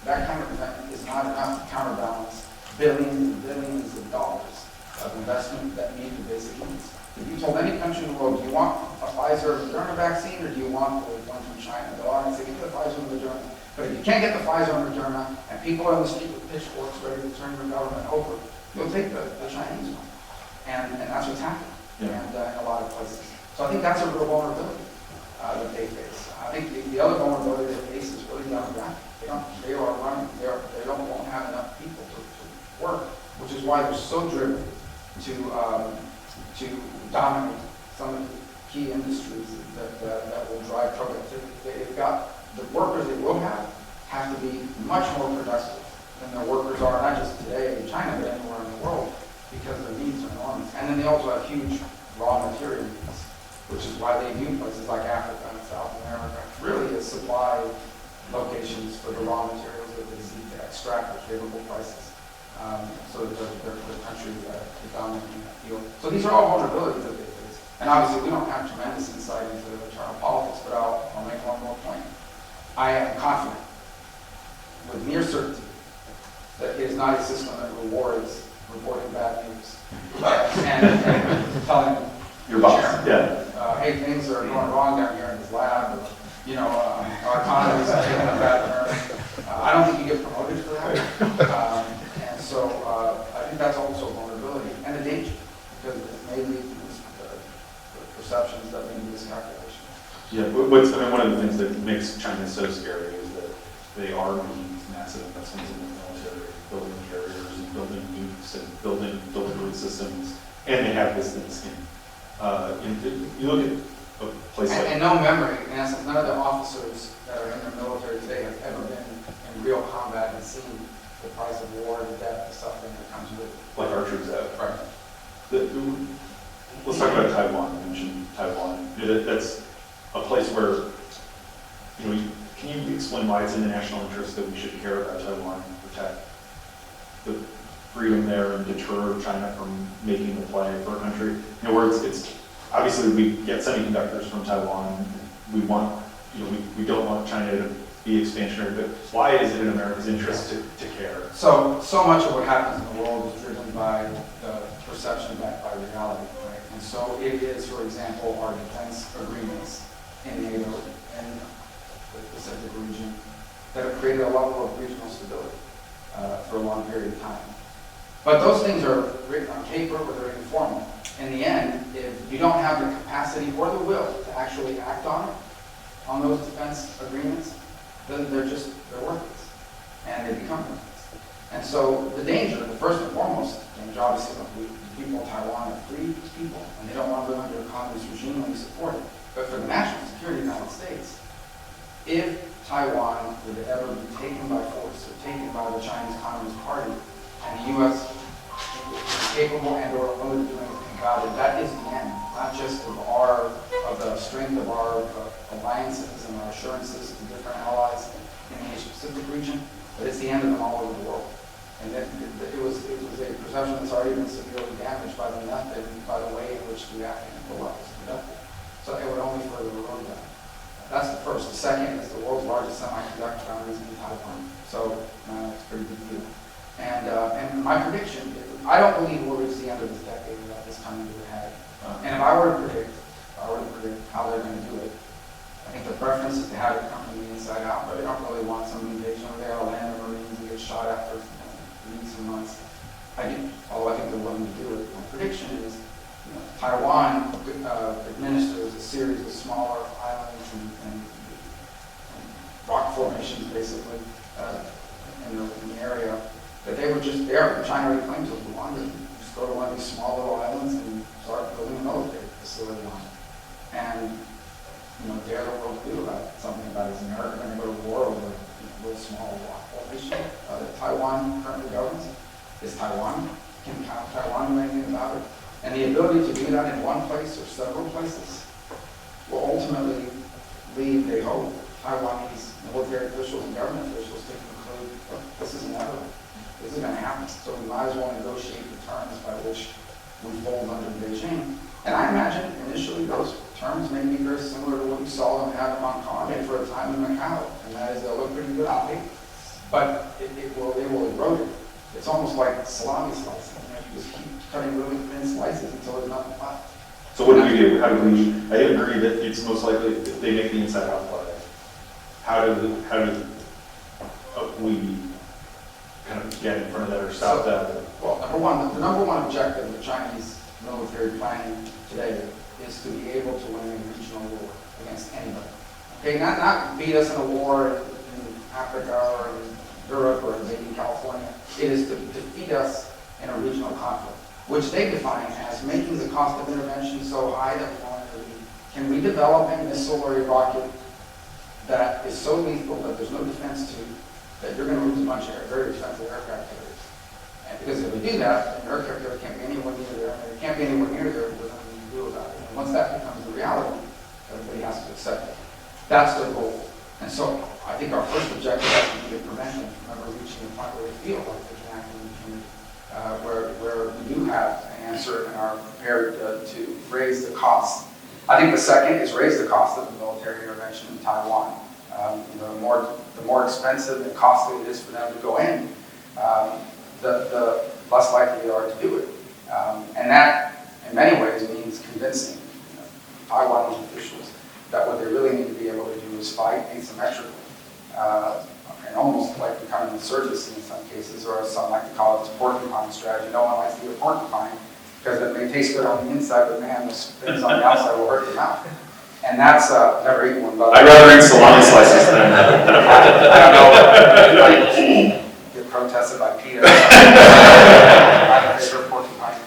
that kind of resentment is not enough to counterbalance billions and billions of dollars of investment that meet the basic needs. If you told any country in the world, do you want a Pfizer or Moderna vaccine, or do you want the one from China? They'll always say, get the Pfizer and Moderna. But if you can't get the Pfizer and Moderna, and people are on the street with pitchforks ready to turn your government over, you'll take the Chinese one. And that's what's happening in a lot of places. So I think that's a real vulnerability that they face. I think the other vulnerability they face is really demographic. They won't have enough people to work, which is why they're so driven to to dominate some of the key industries that will drive productivity. They've got, the workers they will have to be much more productive than their workers are, not just today in China, but anywhere in the world, because their needs are enormous. And then they also have huge raw material needs, which is why they view places like Africa and South America really as supply locations for the raw materials that they seek to extract at favorable prices. So that the country is dominating that field. So these are all vulnerabilities that they face. And obviously we don't have tremendous insight into the internal politics, but I'll make one more point. I am confident, with near certainty, that it is not a system that rewards reporting bad news and telling Your boss, chairman, hey, things are going wrong down here in this lab, or, our economies are taking a bad turn. I don't think you get promoted for that. And so I think that's also a vulnerability and a danger, because it may lead to perceptions that may be miscalculation. Yeah, one of the things that makes China so scary is that they are making massive investments in the military, building carriers and building nukes and building delivery systems, and they have this thin skin. You look at a place like... And no memory, in essence, none of the officers that are in the military today have ever been in real combat and seen the price of war, the death, the suffering that comes with it. Like our troops have. Right. Let's talk about Taiwan. You mentioned Taiwan. That's a place where, can you explain why it's in the national interest that we should care about Taiwan and protect the freedom there and deter China from making the play for a country? In other words, it's obviously we get semiconductors from Taiwan. We want, we don't want China to be expansionary, but why is it in America's interest to care? So much of what happens in the world is driven by the perception backed by reality, right? And so it is, for example, our defense agreements in NATO and the Pacific region that have created a level of regional stability for a long period of time. But those things are written on paper or they're informal. In the end, if you don't have the capacity or the will to actually act on those defense agreements, then they're worthless, and they become worthless. And so the danger, the first and foremost danger, obviously, the people in Taiwan are free people, and they don't want to live under a communist regime when we support it. But for the national security of the United States, if Taiwan were to ever be taken by force or taken by the Chinese Communist Party, and the U.S. is capable and or willing to do anything about it, that is the end, not just of the strength of our alliances and our assurances to different allies in the Asia-Pacific region, but it's the end of them all over the world. And it was a perception that's already been severely damaged by the method and by the way in which the Afghan war was conducted. So it would only further erode that. That's the first. The second is the world's largest semiconductor foundries in Taiwan. So it's a pretty big deal. And my prediction is, I don't believe we'll reach the end of this decade without this coming to a head. And if I were to predict how they're going to do it, I think the preference is to have it come from the inside out, but they don't really want some invasion over there, land the Marines and get shot after weeks and months. Although I think they're willing to do it. My prediction is, Taiwan administers a series of smaller islands and rock formations, basically, in the area, that they were just there. China already claims to have wanted to just go to one of these small little islands and start building a military facility on it. And, dare the world to do something about it. Is America going to go to war over a little small rock formation that Taiwan currently governs? Can Taiwan do anything about it? And the ability to do that in one place or several places will ultimately lead, they hope, Taiwanese military officials and government officials to conclude, look, this is inevitable. This is going to happen. So we might as well negotiate the terms by which we fold under Beijing. And I imagine initially those terms may be very similar to what we saw them have in Hong Kong and for a time in Macau. And that is, they'll look pretty good on paper. But it will erode it. It's almost like salami slicing. You just keep cutting really thin slices until there's nothing left. So what do we do? I agree that it's most likely if they make the inside out play. How do we kind of get in front of that or stop that? Well, the number one objective of Chinese military planning today is to be able to win a regional war against anybody. Okay, not beat us in a war in Africa or in Europe or maybe in California. It is to defeat us in a regional conflict. which they define as making the cost of intervention so high that we don't intervene. Can we develop a missile or a rocket that is so lethal that there's no defense to, that you're going to lose a bunch of very expensive aircraft carriers? And because if we do that, an aircraft carrier can't be anywhere near there, and it can't be anywhere near there, there's nothing you can do about it. And once that becomes a reality, everybody has to accept it. That's their goal. And so I think our first objective has to be the prevention. Remember, reaching the point where we feel like there's an active impunity, where we do have an answer and are prepared to raise the cost. I think the second is raise the cost of the military intervention in Taiwan. The more expensive and costly it is for them to go in, the less likely they are to do it. And that, in many ways, means convincing Taiwanese officials that what they really need to be able to do is fight asymmetrically, and almost like become an insurgency in some cases, or as some like to call it, this porcupine strategy. No one likes to eat a porcupine because it may taste good on the inside, but man, the things on the outside will hurt the mouth. And that's never eaten one. But I'd rather eat salami slices than I don't know. Like, get protested by PETA. I'm a favorite porcupine,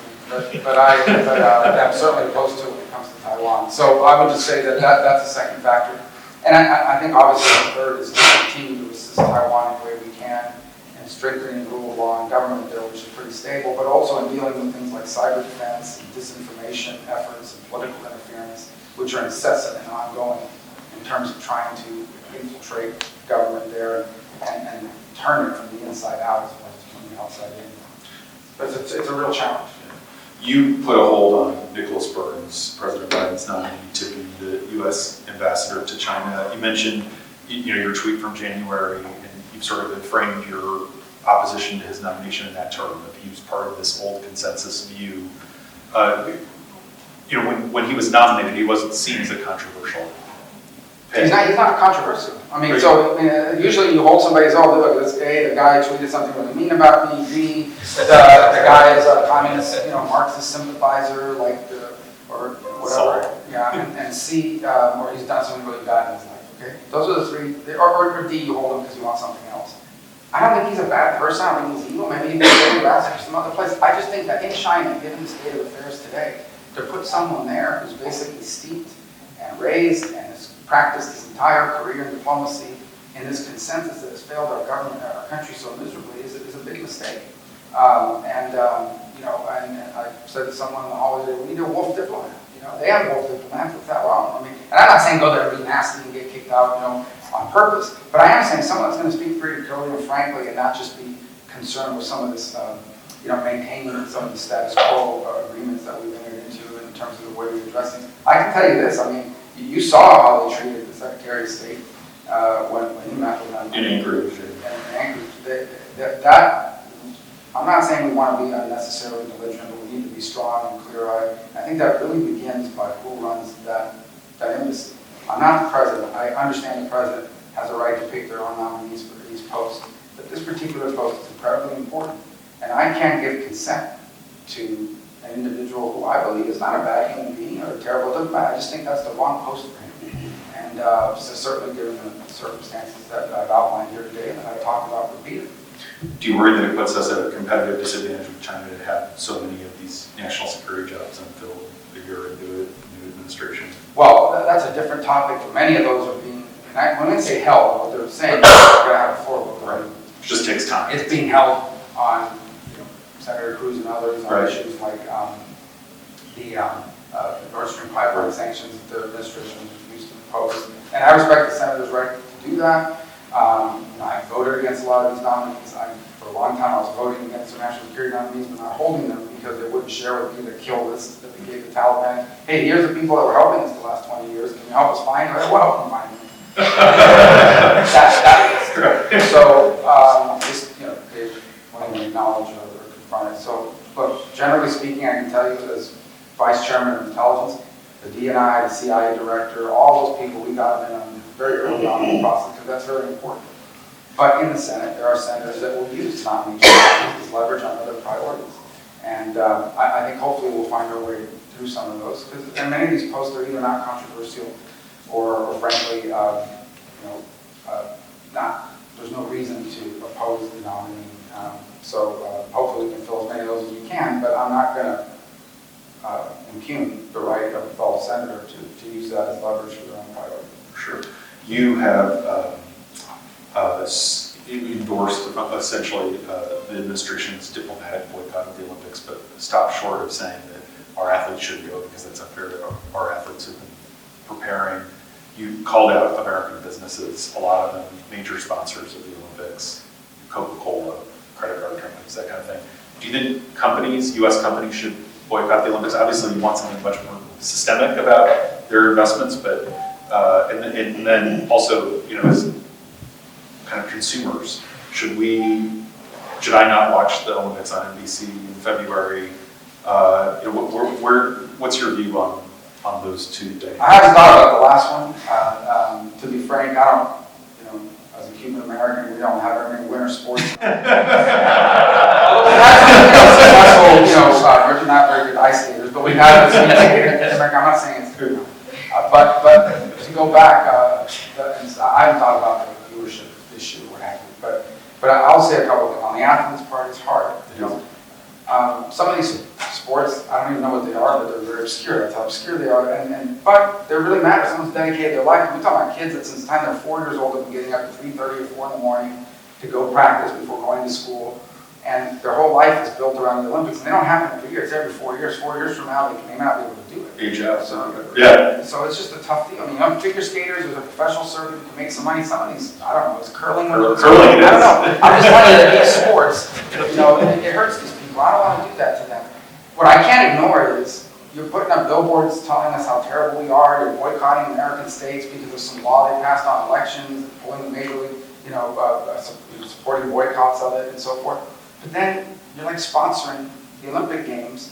but I'm certainly opposed to it when it comes to Taiwan. So I would just say that that's a second factor. And I think obviously the third is to continue to assist Taiwan in the way we can in strengthening the rule of law and government there, which is pretty stable, but also in dealing with things like cyber defense and disinformation efforts and political interference, which are incessant and ongoing in terms of trying to infiltrate government there and turn it from the inside out as opposed to from the outside in. But it's a real challenge. You put a hold on Nicholas Burns, President Biden's nominee, to be the U.S. ambassador to China. You mentioned your tweet from January, and you've sort of framed your opposition to his nomination in that term. If he was part of this old consensus view, when he was nominated, he wasn't seen as a controversial. He's not controversial. I mean, usually you hold somebody as, oh, look, this A, the guy tweeted something really mean about me. B, the guy is a communist, Marxist sympathizer, or whatever. Yeah, and C, or he's done something really bad in his life. Okay, those are the three. Or D, you hold him because you want something else. I don't think he's a bad person. I don't think he's evil. Maybe he's a ambassador to some other place. I just think that in China, given the state of affairs today, to put someone there who's basically steeped and raised and has practiced his entire career in diplomacy in this consensus that has failed our government, our country so miserably is a big mistake. And I said to someone in the hallway, we need a wolf diplomat. They have wolf diplomats. What's that wrong? I mean, and I'm not saying go there and be nasty and get kicked out, on purpose. But I am saying someone that's going to speak pretty clearly and frankly, and not just be concerned with some of this, maintaining some of the status quo agreements that we've entered into in terms of the way we address things. I can tell you this. I mean, you saw how they treated the Secretary of State when he met with them. In Anchorage. I'm not saying we want to be unnecessarily belligerent, but we need to be strong and clear-eyed. I think that really begins by who runs that embassy. I'm not the president. I understand the president has a right to pick their own nominees for these posts, but this particular post is incredibly important. And I can't give consent to an individual who I believe is not a bad human being or a terrible, it doesn't matter. I just think that's the wrong post for him. And so certainly given the circumstances that I've outlined here today and that I've talked about repeatedly. Do you worry that it puts us at a competitive disadvantage with China to have so many of these national security jobs unfilled a year into the new administration? Well, that's a different topic. Many of those are being, when I say held, what they're saying is we're going to have a forward. Right. It just takes time. It's being held on Senator Cruz and others on right. issues like the Nord Stream pipeline sanctions that the administration used to impose. And I respect the senator's right to do that. I voted against a lot of these nominees. For a long time, I was voting against the national security nominees, but not holding them because they wouldn't share with me the kill list that we gave the Taliban. Hey, here's the people that were helping us the last 20 years. Can you help us find them? We'll help them find them. So, just, they want to acknowledge or confront it. So, look, generally speaking, I can tell you as Vice Chairman of Intelligence, the DNI, the CIA Director, all those people, we got them in very early on in the process because that's very important. But in the Senate, there are senators that will use nominations as leverage on other priorities. And I think hopefully we'll find our way through some of those. And many of these posts are either not controversial or frankly, there's no reason to oppose the nominee Hopefully we can fill as many of those as we can, but I'm not going to impugn the right of a fellow senator to use that as leverage for their own priority. Sure. You have endorsed essentially the administration's diplomatic boycott of the Olympics, but stopped short of saying that our athletes should go because that's unfair to our athletes who've been preparing. You called out American businesses, a lot of them major sponsors of the Olympics, Coca-Cola, credit card companies, that kind of thing. Do you think companies, U.S. companies, should boycott the Olympics? Obviously, you want something much more systemic about their investments, but and then also, as kind of consumers, should I not watch the Olympics on NBC in February? What's your view on those two things? I haven't thought about the last one. To be frank, I don't, as a Cuban American, we don't have any winter sports. We're not very good ice skaters, but we have this in America. I'm not saying it's good. But to go back, I haven't thought about the viewership issue or what have you. But I'll say a couple of things. On the athletes' part, it's hard. Some of these sports, I don't even know what they are, but they're very obscure. That's how obscure they are. But they really matter. Someone's dedicated their life. We're talking about kids that since the time they're 4 years old have been getting up at 3:30 or 4 in the morning to go practice before going to school. And their whole life is built around the Olympics. And they don't happen every year. It's every 4 years. 4 years from now, they may not be able to do it. Age out. So it's just a tough deal. Figure skaters, there's a professional circuit who can make some money. Some of these, I don't know, it's curling. Curling, I don't know. I'm just telling you that these sports, it hurts these people. I don't want to do that to them. What I can't ignore is you're putting up billboards telling us how terrible we are. You're boycotting American states because of some law they passed on elections, pulling the major league, supporting boycotts of it and so forth. But then you're like sponsoring the Olympic Games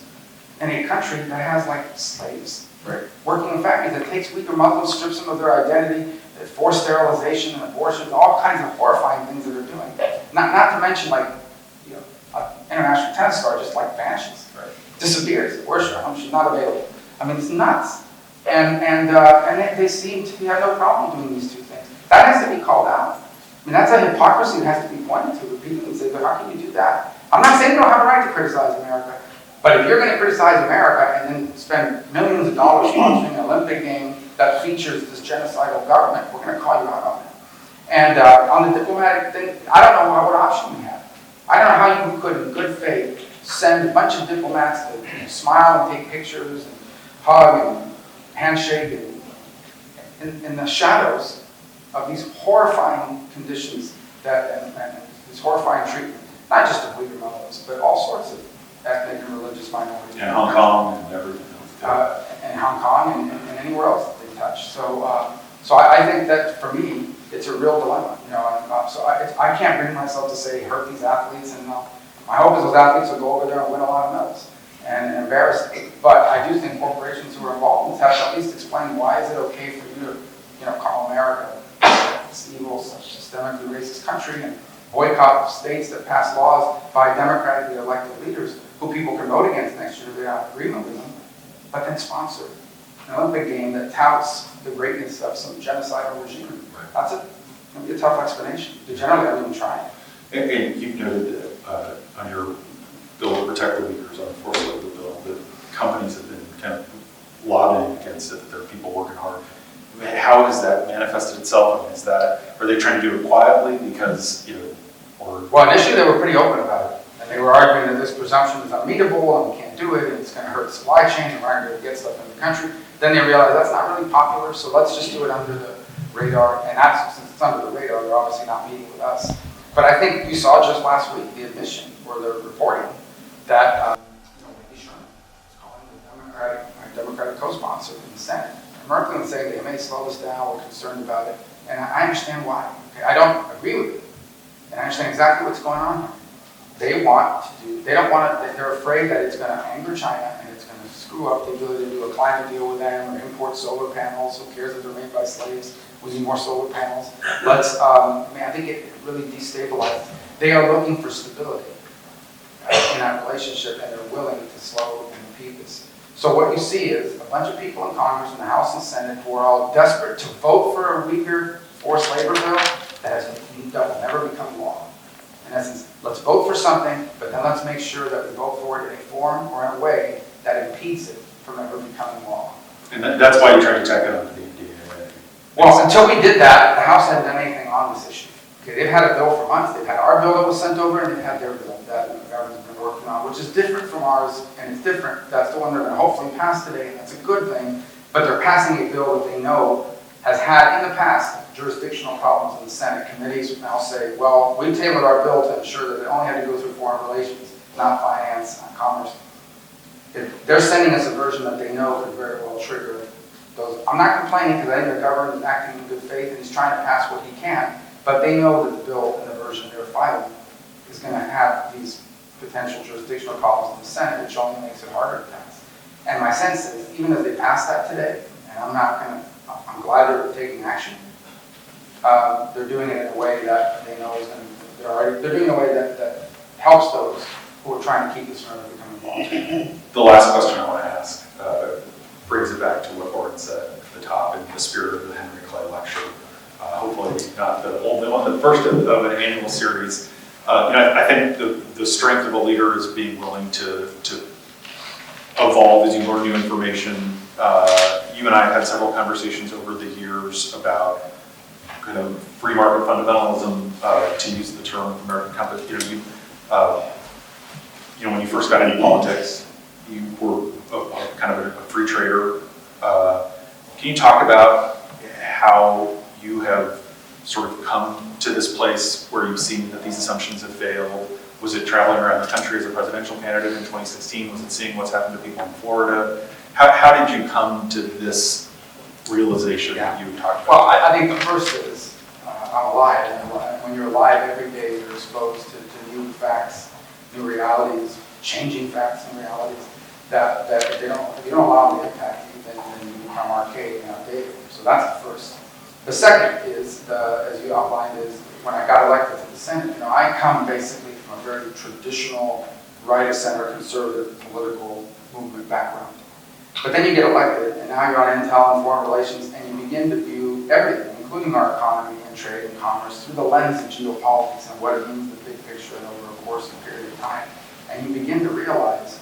in a country that has like slaves, right? Working in factories that takes weaker Muslims, strips them of their identity, that forced sterilization and abortion, all kinds of horrifying things that they're doing. Not to mention like, an international tennis star just like vanishes, right? Disappears. Worship home, she's not available. It's nuts. And they seem to have no problem doing these two things. That has to be called out. That's a hypocrisy that has to be pointed to repeatedly and say, but how can you do that? I'm not saying you don't have a right to criticize America, but if you're going to criticize America and then spend millions of dollars sponsoring an Olympic game that features this genocidal government, we're going to call you out on it. And on the diplomatic thing, I don't know what option we have. I don't know how you could, in good faith, send a bunch of diplomats to smile and take pictures and hug and handshake in the shadows of these horrifying conditions and this horrifying treatment, not just of Uyghur Muslims, but all sorts of ethnic and religious minorities. And Hong Kong and everything else. And Hong Kong and anywhere else that they touch. So I think that for me, it's a real dilemma. So I can't bring myself to say hurt these athletes, and my hope is those athletes will go over there and win a lot of medals and embarrass them. But I do think corporations who are involved in this have to at least explain why is it okay for you to call America this evil, such systemically racist country, and boycott states that pass laws by democratically elected leaders who people can vote against next year if they don't agree with them, but then sponsor an Olympic game that touts the greatness of some genocidal regime. That's going to be a tough explanation. They generally don't even try it. And you've noted that on your bill to protect the Uyghurs, on the force labor bill, that companies have been kind of lobbying against it, that there are people working hard. How has that manifested itself? Are they trying to do it quietly because, Well, initially they were pretty open about it. And they were arguing that this presumption is unmeetable and we can't do it and it's going to hurt the supply chain and we're not going to get stuff in the country. Then they realized that's not really popular, so let's just do it under the radar. And since it's under the radar, they're obviously not meeting with us. But I think you saw just last week the admission, or the reporting, that Wendy Sherman is calling the Democratic co-sponsor in the Senate. And Merkel is saying they may slow us down, we're concerned about it. And I understand why. Okay? I don't agree with it. And I understand exactly what's going on here. They're afraid that it's going to anger China and it's going to screw up the ability to do a climate deal with them or import solar panels. Who cares if they're made by slaves? We need more solar panels. I think it really destabilized. They are looking for stability in that relationship and they're willing to slow and impede this. So what you see is a bunch of people in Congress, in the House and Senate, who are all desperate to vote for a Uyghur forced labor bill that will never become law. In essence, let's vote for something, but then let's make sure that we vote for it in a form or in a way that impedes it from ever becoming law. And that's why you tried to tack it onto the DOA. Well, until we did that, the House hadn't done anything on this issue. Okay, they've had a bill for months. They've had our bill that was sent over, and they've had their bill that the government's been working on, which is different from ours, and it's different. That's the one they're going to hopefully pass today, and that's a good thing. But they're passing a bill that they know has had in the past jurisdictional problems in the Senate. Committees now say, well, we tailored our bill to ensure that it only had to go through foreign relations, not finance, not commerce. They're sending us a version that they know could very well trigger those. I'm not complaining because I think the government is acting in good faith and he's trying to pass what he can, but they know that the bill in the version they're filing is going to have these potential jurisdictional problems in the Senate, which only makes it harder to pass. And my sense is, even as they pass that today, and I'm glad they're taking action, they're doing it in a way that they know is going to, they're doing it in a way that helps those who are trying to keep this from ever becoming law. The last question I want to ask brings it back to what Oren said at the top in the spirit of the Henry Clay lecture. Hopefully not the only one, the first of an annual series. I think the strength of a leader is being willing to evolve as you learn new information. You and I have had several conversations over the years about kind of free market fundamentalism, to use the term of American Compass. When you first got into politics, you were kind of a free trader. Can you talk about how you have sort of come to this place where you've seen that these assumptions have failed? Was it traveling around the country as a presidential candidate in 2016? Was it seeing what's happened to people in Florida? How did you come to this realization that you talked about? Well, I think the first is I'm alive, and when you're alive every day, you're exposed to new facts, new realities, changing facts and realities that if you don't allow them to impact you, then you become archaic and outdated. So that's the first. The second is, as you outlined, is when I got elected to the Senate, I come basically from a very traditional right-of-center conservative political movement background. But then you get elected, and now you're on intel and foreign relations, and you begin to view everything, including our economy and trade and commerce, through the lens of geopolitics and what it means in the big picture and over a course and period of time. And you begin to realize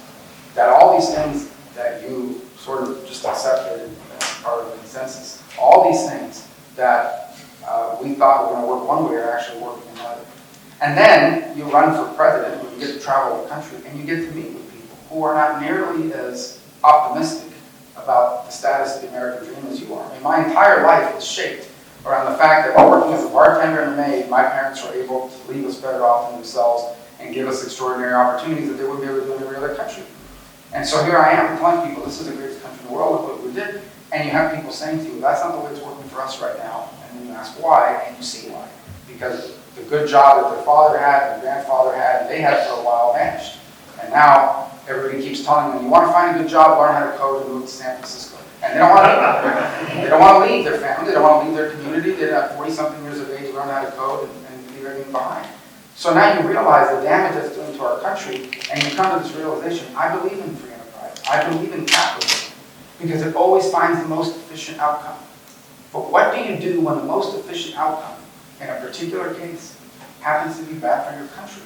that all these things that you sort of just accepted as part of the consensus, all these things that we thought were going to work one way are actually working another. And then you run for president, and you get to travel the country, and you get to meet with people who are not nearly as optimistic about the status of the American dream as you are. I mean, my entire life is shaped around the fact that while working as a bartender and a maid, my parents were able to leave us better off than themselves and give us extraordinary opportunities that they wouldn't be able to do in every other country. And so here I am telling people, this is the greatest country in the world, look what we did. And you have people saying to you, that's not the way it's working for us right now. And then you ask why, and you see why. Because the good job that their father had, and their grandfather had, and they had for a while vanished. And now everybody keeps telling them, you want to find a good job, learn how to code and move to San Francisco. And they don't want to They don't want to leave their family, they don't want to leave their community. They're at 40-something years of age, learn how to code and leave everything behind. So now you realize the damage that's doing to our country, and you come to this realization, I believe in free enterprise. I believe in capitalism, because it always finds the most efficient outcome. But what do you do when the most efficient outcome, in a particular case, happens to be bad for your country?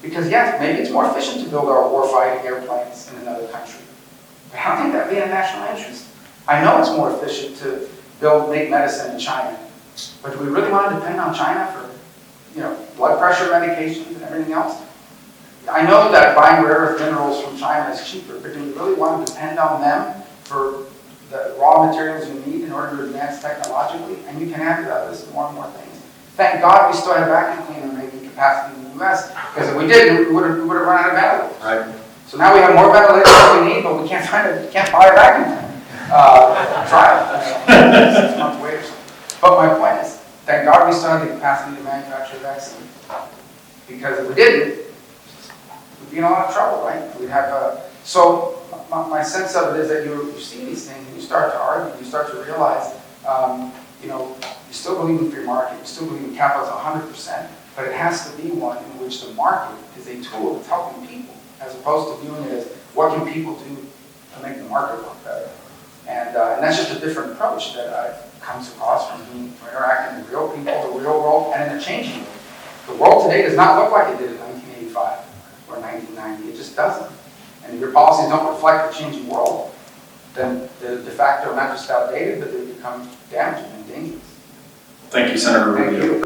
Because yes, maybe it's more efficient to build our war-fighting airplanes in another country. But I don't think that'd be in the national interest. I know it's more efficient to make medicine in China, but do we really want to depend on China for blood pressure medications and everything else? I know that buying rare earth minerals from China is cheaper, but do we really want to depend on them for the raw materials you need in order to advance technologically? And you can add to that list more and more things. Thank God we still have vacuum cleaner making capacity in the U.S., because if we didn't, we would have run out of ventilators. Right. So now we have more ventilators than we need, but we can't buy a vacuum cleaner. Try it. 6 months wait or something. But my point is, thank God we still have the capacity to manufacture a vaccine. Because if we didn't, we'd be in a lot of trouble, right? We'd have. So my sense of it is that you see these things and you start to argue, you start to realize, you still believe in free market, you still believe in capitalism 100%, but it has to be one in which the market is a tool that's helping people, as opposed to viewing it as what can people do to make the market work better. And that's just a different approach that I've come across from interacting with real people, the real world, and in a changing world. The world today does not look like it did in 1985 or 1990. It just doesn't. And if your policies don't reflect the changing world, then they're de facto not just outdated, but they become damaging and dangerous. Thank you, Senator Thank Rubio. you.